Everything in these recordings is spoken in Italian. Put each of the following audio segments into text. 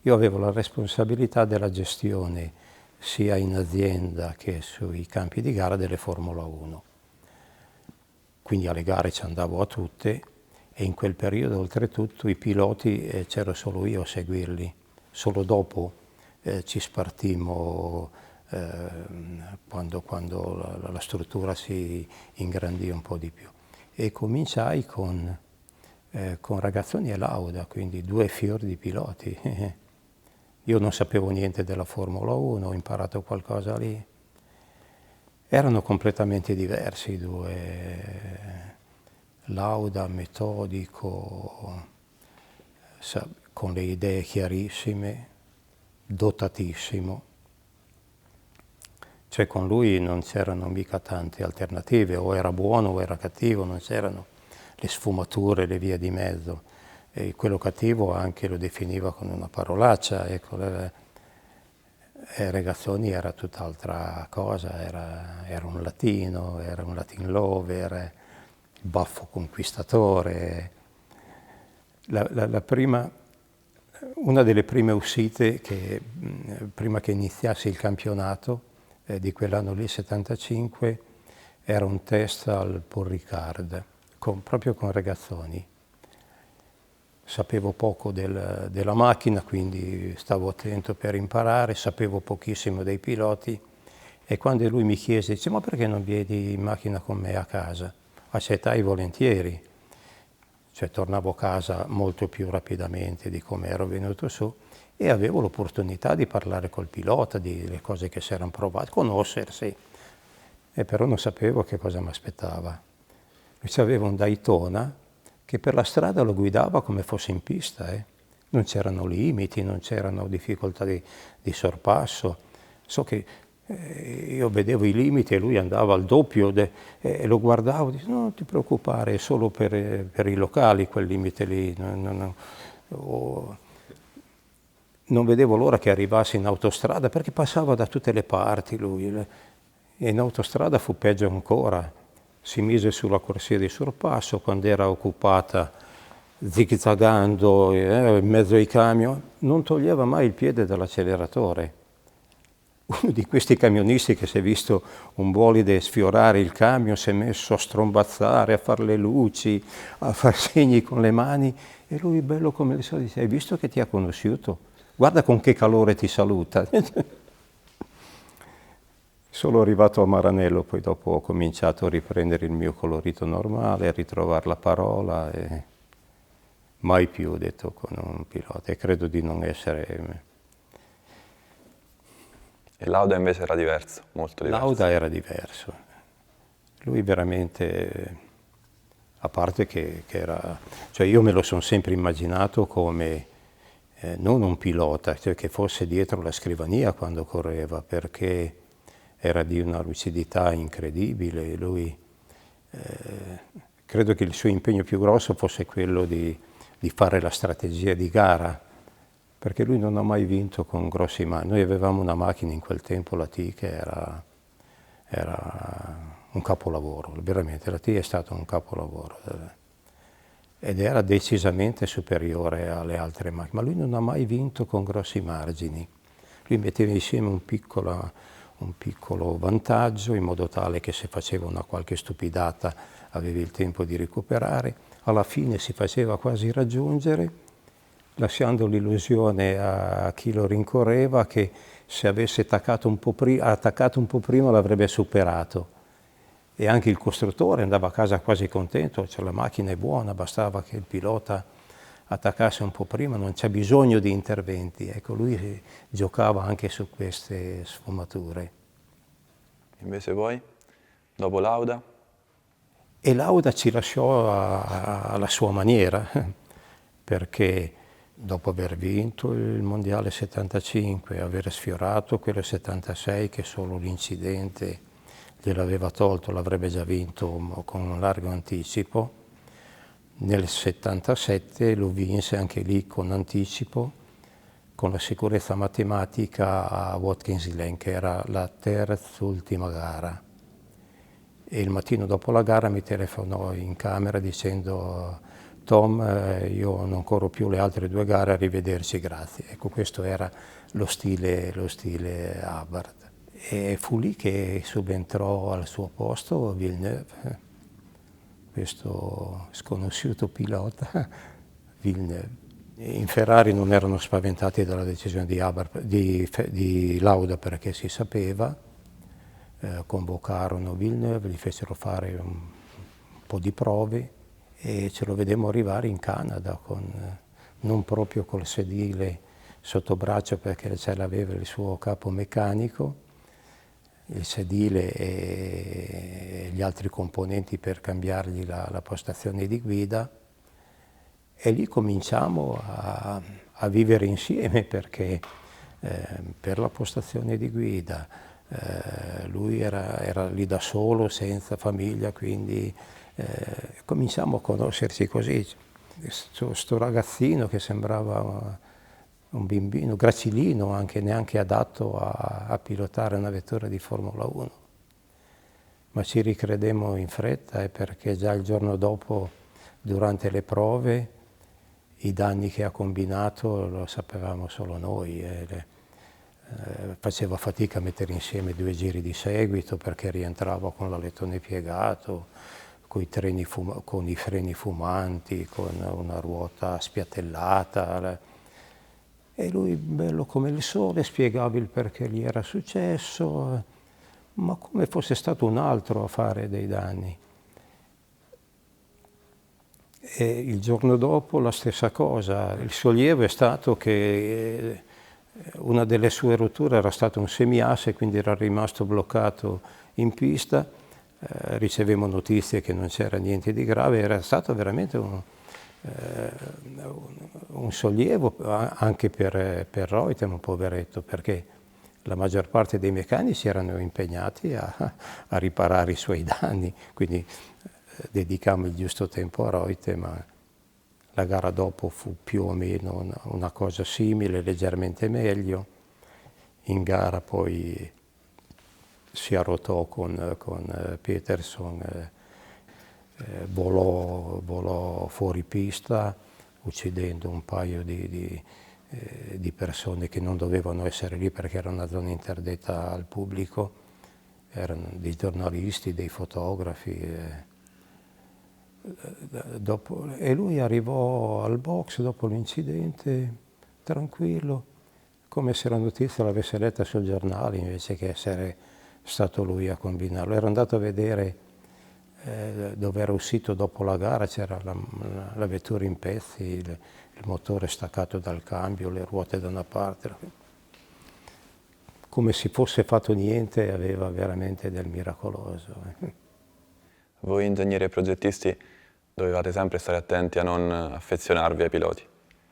Io avevo la responsabilità della gestione sia in azienda che sui campi di gara delle Formula 1. Quindi alle gare ci andavo a tutte e in quel periodo oltretutto i piloti c'ero solo io a seguirli. Solo dopo ci spartimmo quando la struttura si ingrandì un po' di più. E cominciai con Ragazzoni e Lauda, quindi due fior di piloti. Io non sapevo niente della Formula 1, ho imparato qualcosa lì. Erano completamente diversi i due. Lauda, metodico, con le idee chiarissime, dotatissimo. Cioè con lui non c'erano mica tante alternative, o era buono o era cattivo, non c'erano le sfumature, le vie di mezzo. E quello cattivo anche lo definiva con una parolaccia, ecco. Regazzoni era tutt'altra cosa, era un latino, era un Latin lover, baffo conquistatore. Una delle prime uscite prima che iniziasse il campionato di quell'anno lì, 75, era un test al Paul Ricard, proprio con Regazzoni. Sapevo poco della macchina, quindi stavo attento per imparare, sapevo pochissimo dei piloti e quando lui mi chiese, dice, ma perché non vieni in macchina con me a casa? Accettai volentieri, cioè tornavo a casa molto più rapidamente di come ero venuto su e avevo l'opportunità di parlare col pilota, delle cose che si erano provate, conoscersi, e però non sapevo che cosa mi aspettava. Lui aveva un Daytona che per la strada lo guidava come fosse in pista, Non c'erano limiti, non c'erano difficoltà di sorpasso. So che io vedevo i limiti e lui andava al doppio e lo guardavo e dicevo, non ti preoccupare, è solo per i locali quel limite lì. Non vedevo l'ora che arrivasse in autostrada perché passava da tutte le parti lui. E in autostrada fu peggio ancora. Si mise sulla corsia di sorpasso quando era occupata, zigzaggando in mezzo ai camion, non toglieva mai il piede dall'acceleratore. Uno di questi camionisti che si è visto un bolide sfiorare il camion si è messo a strombazzare, a fare le luci, a fare segni con le mani e lui bello come le solite dice, hai visto che ti ha conosciuto? Guarda con che calore ti saluta. Solo arrivato a Maranello, poi dopo ho cominciato a riprendere il mio colorito normale, a ritrovare la parola e mai più ho detto con un pilota e credo di non essere... E Lauda invece era diverso, molto diverso. Lauda era diverso. Lui veramente, a parte che era... Cioè io me lo sono sempre immaginato come non un pilota, cioè che fosse dietro la scrivania quando correva, perché era di una lucidità incredibile. Lui, credo che il suo impegno più grosso fosse quello di fare la strategia di gara, perché lui non ha mai vinto con grossi mani. Noi avevamo una macchina in quel tempo, la T, che era un capolavoro, veramente, la T è stato un capolavoro. Ed era decisamente superiore alle altre macchine, ma lui non ha mai vinto con grossi margini. Lui metteva insieme un piccolo vantaggio in modo tale che se faceva una qualche stupidata avevi il tempo di recuperare, alla fine si faceva quasi raggiungere, lasciando l'illusione a chi lo rincorreva che se avesse attaccato un po' prima l'avrebbe superato. E anche il costruttore andava a casa quasi contento, cioè la macchina è buona, bastava che il pilota attaccasse un po' prima, non c'è bisogno di interventi. Ecco, lui giocava anche su queste sfumature. Invece voi, dopo Lauda? E Lauda ci lasciò alla sua maniera, perché dopo aver vinto il Mondiale 75, aver sfiorato quello 76 che solo l'incidente gliel'aveva tolto, l'avrebbe già vinto con un largo anticipo, nel 77 lo vinse anche lì con anticipo, con la sicurezza matematica a Watkins Glen, che era la terz'ultima gara. E il mattino dopo la gara mi telefonò in camera dicendo Tom, io non corro più le altre 2 gare, arrivederci, grazie. Ecco, questo era lo stile Hubbard. E fu lì che subentrò al suo posto Villeneuve, questo sconosciuto pilota Villeneuve. In Ferrari non erano spaventati dalla decisione di Lauda perché si sapeva, convocarono Villeneuve, gli fecero fare un po' di prove e ce lo vedemmo arrivare in Canada, non proprio col sedile sotto braccio perché ce l'aveva il suo capo meccanico, il sedile e gli altri componenti per cambiargli la postazione di guida, e lì cominciamo a vivere insieme perché per la postazione di guida lui era lì da solo, senza famiglia, quindi cominciamo a conoscerci così. Sto ragazzino che sembrava un bambino, gracilino, anche neanche adatto a pilotare una vettura di Formula 1. Ma ci ricredemmo in fretta perché già il giorno dopo, durante le prove, i danni che ha combinato lo sapevamo solo noi. Faceva fatica a mettere insieme 2 giri di seguito perché rientrava con l'alettone piegato, con i freni fumanti, con una ruota spiattellata. E lui, bello come il sole, spiegava il perché gli era successo, ma come fosse stato un altro a fare dei danni. E il giorno dopo la stessa cosa. Il sollievo è stato che una delle sue rotture era stato un semiasse, quindi era rimasto bloccato in pista. Ricevemmo notizie che non c'era niente di grave, era stato veramente un sollievo anche per Reutemann, poveretto, perché la maggior parte dei meccanici erano impegnati a riparare i suoi danni, quindi dedicammo il giusto tempo a Reutemann. La gara dopo fu più o meno una cosa simile, leggermente meglio. In gara poi si arrotò con Peterson, volò fuori pista, uccidendo un paio di persone che non dovevano essere lì perché era una zona interdetta al pubblico, erano dei giornalisti, dei fotografi. E lui arrivò al box dopo l'incidente tranquillo, come se la notizia l'avesse letta sul giornale invece che essere stato lui a combinarlo. Ero andato a vedere dove era uscito dopo la gara, c'era la vettura in pezzi, il motore staccato dal cambio, le ruote da una parte. Come se fosse fatto niente, aveva veramente del miracoloso. Voi ingegneri e progettisti dovevate sempre stare attenti a non affezionarvi ai piloti,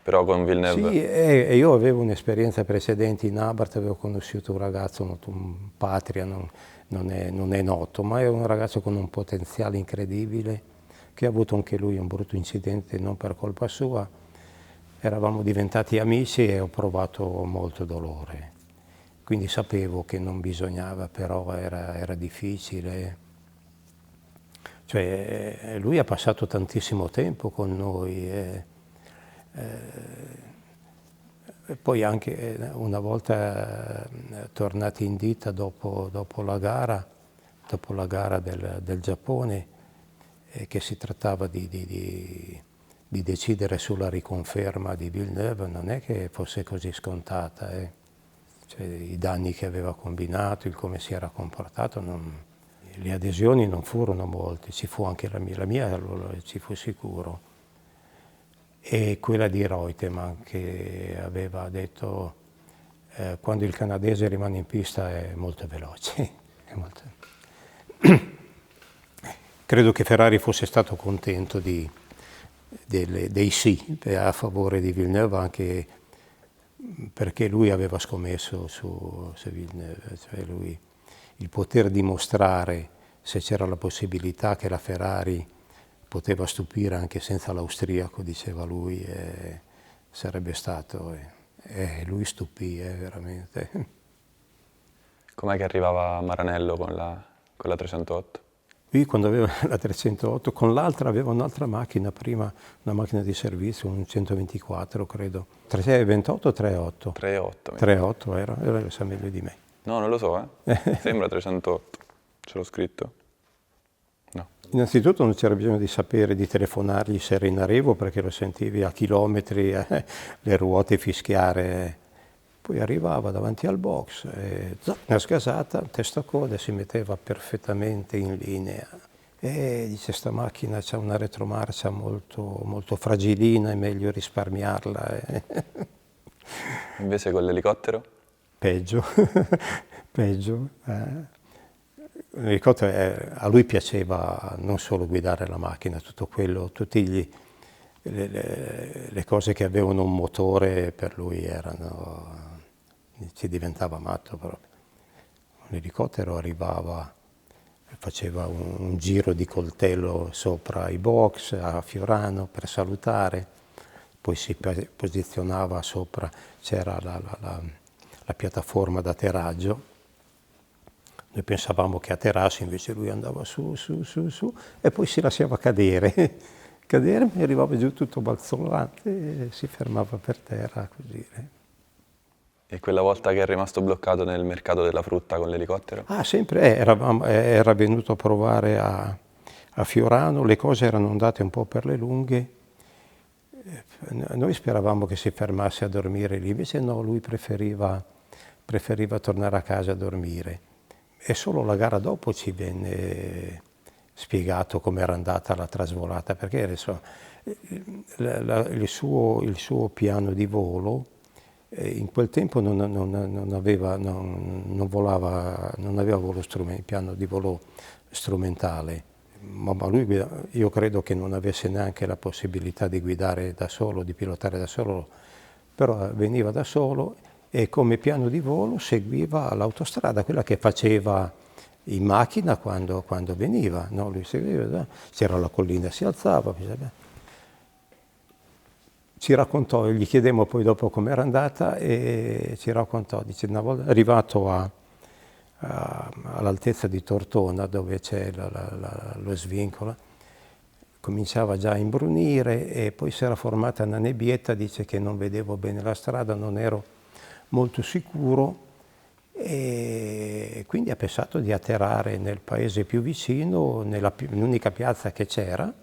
però con Villeneuve... Sì, e io avevo un'esperienza precedente in Abarth, avevo conosciuto un ragazzo, un Patria, non è noto, ma è un ragazzo con un potenziale incredibile, che ha avuto anche lui un brutto incidente, non per colpa sua. Eravamo diventati amici e ho provato molto dolore. Quindi sapevo che non bisognava, però era difficile. Cioè, lui ha passato tantissimo tempo con noi. E poi anche una volta tornati in ditta dopo la gara del Giappone, che si trattava di decidere sulla riconferma di Villeneuve, non è che fosse così scontata. Cioè, i danni che aveva combinato, il come si era comportato, le adesioni non furono molte, ci fu anche la mia allora ci fu sicuro. E quella di Reutemann che aveva detto quando il canadese rimane in pista è molto veloce. Credo che Ferrari fosse stato contento dei sì a favore di Villeneuve, anche perché lui aveva scommesso su Villeneuve, cioè lui, il poter dimostrare, se c'era la possibilità che la Ferrari poteva stupire anche senza l'austriaco, diceva lui, sarebbe stato, lui stupì veramente. Com'è che arrivava Maranello con la 308? Lui quando aveva la 308, con l'altra aveva un'altra macchina, prima una macchina di servizio, un 124 credo. 328 o 38? 3,8. 308 era, lo sa meglio di me. No, non lo so, Sembra 308. Ce l'ho scritto. No. Innanzitutto non c'era bisogno di sapere, di telefonargli se era in arrivo, perché lo sentivi a chilometri, le ruote fischiare. Poi arrivava davanti al box, una sgasata, testa a coda, si metteva perfettamente in linea. E dice, sta macchina c'ha una retromarcia molto, molto fragilina, è meglio risparmiarla. Invece con l'elicottero? Peggio, peggio. L'elicottero, a lui piaceva non solo guidare la macchina, tutto quello, tutte le cose che avevano un motore per lui erano, ci diventava matto proprio. L'elicottero arrivava, faceva un giro di coltello sopra i box a Fiorano per salutare, poi si posizionava sopra, c'era la piattaforma d'atterraggio. Noi pensavamo che atterrasse, invece lui andava su, e poi si lasciava cadere. Cadere, mi arrivava giù tutto balzolante e si fermava per terra così. E quella volta che è rimasto bloccato nel mercato della frutta con l'elicottero? Ah, sempre, era venuto a provare a Fiorano, le cose erano andate un po' per le lunghe. Noi speravamo che si fermasse a dormire lì, invece no, lui preferiva tornare a casa a dormire. E solo la gara dopo ci venne spiegato come era andata la trasvolata, perché adesso il suo piano di volo in quel tempo non aveva piano di volo strumentale, ma lui, io credo che non avesse neanche la possibilità di guidare da solo, di pilotare da solo, però veniva da solo e come piano di volo seguiva l'autostrada, quella che faceva in macchina quando veniva, no? Lui seguiva, c'era la collina, si alzava, ci raccontò, gli chiedemmo poi dopo com'era andata e ci raccontò, dice, una volta arrivato all'altezza di Tortona, dove c'è lo svincolo, cominciava già a imbrunire e poi si era formata una nebbietta, dice che non vedevo bene la strada, non ero molto sicuro e quindi ha pensato di atterrare nel paese più vicino, nell'unica piazza che c'era.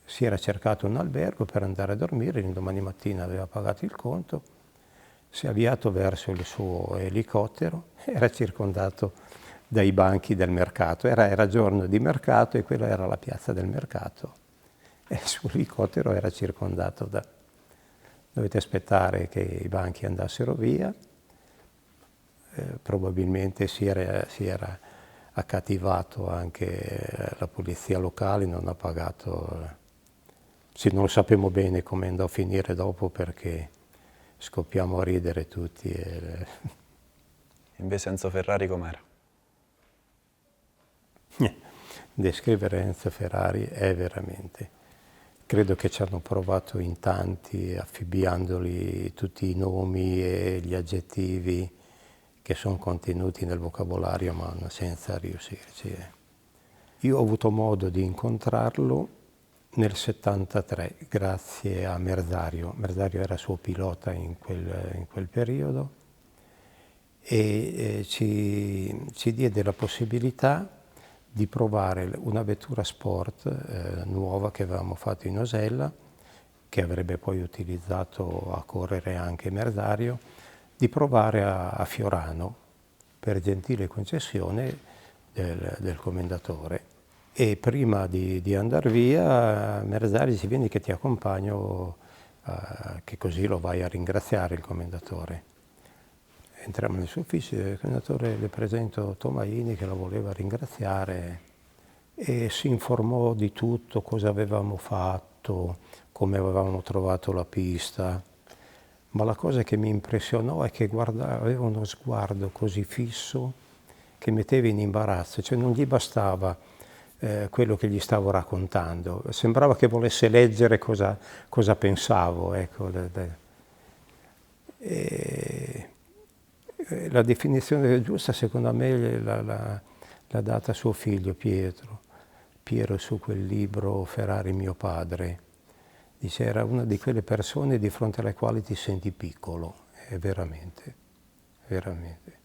Si era cercato un albergo per andare a dormire, l'indomani mattina aveva pagato il conto, si è avviato verso il suo elicottero, era circondato dai banchi del mercato, era giorno di mercato e quella era la piazza del mercato e il suo elicottero era circondato da... Dovete aspettare che i banchi andassero via, probabilmente si era accattivato anche la polizia locale, non ha pagato... Sì, non lo sappiamo bene come andò a finire dopo perché scoppiamo a ridere tutti. Invece Enzo Ferrari com'era? Descrivere Enzo Ferrari è veramente... Credo che ci hanno provato in tanti, affibbiandoli tutti i nomi e gli aggettivi che sono contenuti nel vocabolario, ma senza riuscirci. Io ho avuto modo di incontrarlo nel 73, grazie a Merzario. Merzario era suo pilota in quel periodo e ci diede la possibilità di provare una vettura sport nuova che avevamo fatto in Osella, che avrebbe poi utilizzato a correre anche Merzario, di provare a Fiorano per gentile concessione del commendatore. E prima di andare via, Merzario dice: vieni che ti accompagno, che così lo vai a ringraziare il commendatore. Entriamo nel suo ufficio, il commendatore le presento Tomaini che lo voleva ringraziare e si informò di tutto, cosa avevamo fatto, come avevamo trovato la pista. Ma la cosa che mi impressionò è che aveva uno sguardo così fisso che metteva in imbarazzo, cioè non gli bastava quello che gli stavo raccontando, sembrava che volesse leggere cosa pensavo. Ecco. La definizione giusta secondo me l'ha data suo figlio Pietro. Piero su quel libro Ferrari mio padre. Dice, era una di quelle persone di fronte alle quali ti senti piccolo, è veramente, veramente.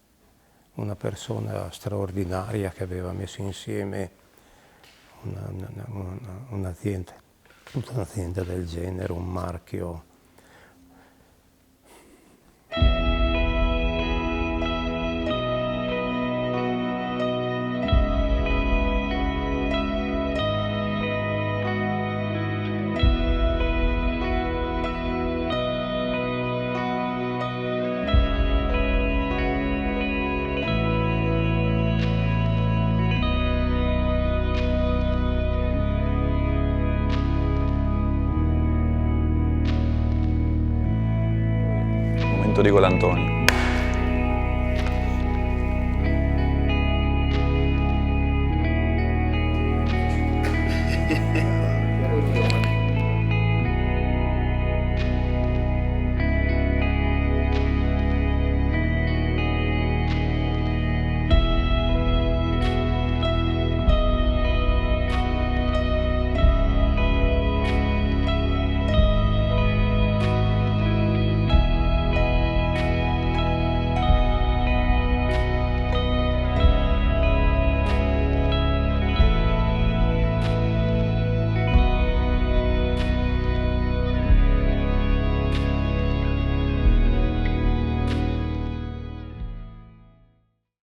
Una persona straordinaria che aveva messo insieme un'azienda, tutta un'azienda del genere, un marchio. Momento di Colantoni.